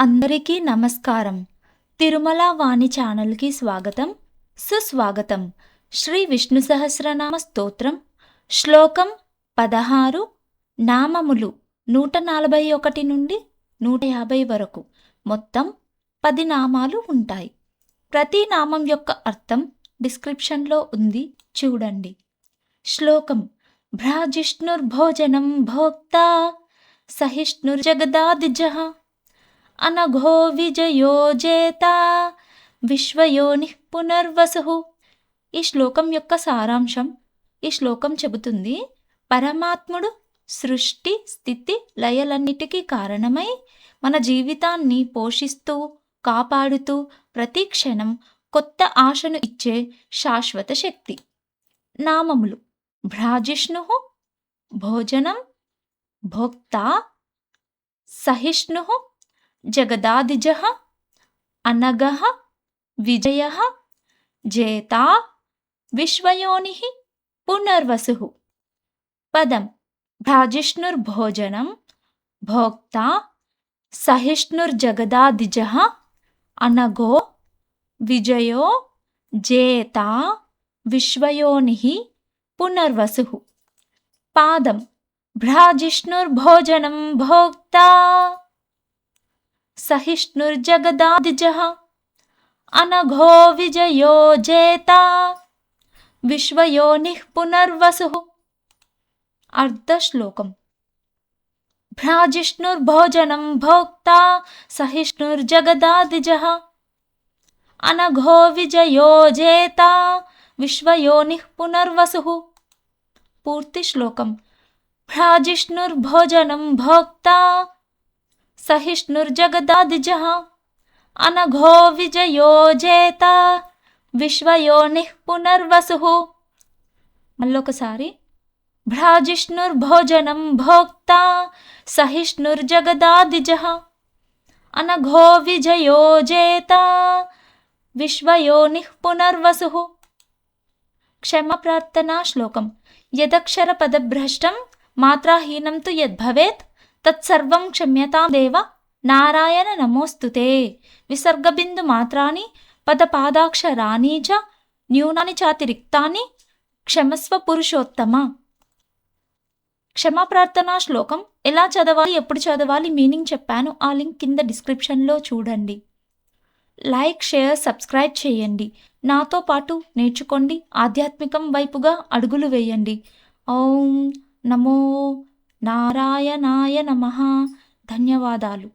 అందరికీ నమస్కారం. తిరుమల వాణి ఛానల్‌కి స్వాగతం, సుస్వాగతం. శ్రీ విష్ణు సహస్రనామ స్తోత్రం శ్లోకం 16, నామములు 141 నుండి 150 వరకు మొత్తం 10 నామాలు ఉంటాయి. ప్రతి నామం యొక్క అర్థం డిస్క్రిప్షన్లో ఉంది, చూడండి. శ్లోకం: భ్రాజిష్ణుర్భోజనం భోక్తా సహిష్ణుర్జగదాదిజః అనఘో విజయో జేత విశ్వయోని పునర్వసుః. ఈ శ్లోకం యొక్క సారాంశం ఈ శ్లోకం చెబుతుంది: పరమాత్ముడు సృష్టి స్థితి లయలన్నిటికీ కారణమై మన జీవితాన్ని పోషిస్తూ కాపాడుతూ ప్రతి క్షణం కొత్త ఆశను ఇచ్చే శాశ్వత శక్తి. నామములు: భ్రాజిష్ణుః భోజనం, భోక్తా సహిష్ణుః జగదాదిజః అనఘః విజయః జేతా విశ్వయోనిః పునర్వసుః. పదం: భ్రాజిష్ణుర్భోజనం భోక్తా సహిష్ణుర్జగదాదిజః అనఘో విజయో జేతా విశ్వయోనిః పునర్వసుః. పాదం: భ్రాజిష్ణుర్భోజనం భోక్తా సహిష్ణుర్జగదాదిజః అనఘో విజయో జేతా విశ్వయోనిః పునర్వసుః. అర్ధశ్లోకం: భ్రాజిష్ణుర్భోజనం భోక్తా సహిష్ణుర్జగదాదిజః అనఘో విజయో జేతా విశ్వయోనిః పునర్వసుః. పూర్తి శ్లోకం: భ్రాజిష్ణుర్భోజనం భోక్తా సహిష్ణుర్జగదాదిజః అనఘో విజయో జేతా విశ్వయోనిః పునర్వసుః. మళ్ళొకసారి: భ్రాజిష్ణుర్భోజనం భోక్తా సహిష్ణుర్జగదాదిజః అనఘో విజయో జేతా విశ్వయోనిః పునర్వసుః. క్షమాప్రార్థనా శ్లోకం: యదక్షర పదభ్రష్టం మాత్రాహీనం తు యద్భవేత్ తత్సర్వం క్షమ్యతాం దేవ నారాయణ నమోస్తుతే. విసర్గబిందు మాత్రాని పదపాదాక్షరాణి చ న్యూనాని చాతిరిక్తాని క్షమస్వ పురుషోత్తమ. క్షమాప్రార్థనా శ్లోకం ఎలా చదవాలి, ఎప్పుడు చదవాలి, మీనింగ్ చెప్పాను. ఆ లింక్ కింద డిస్క్రిప్షన్లో చూడండి. లైక్, షేర్, సబ్స్క్రైబ్ చేయండి. నాతో పాటు నేర్చుకోండి. ఆధ్యాత్మికం వైపుగా అడుగులు వేయండి. ఓం నమో నారాయణాయ నమః. ధన్యవాదాలు.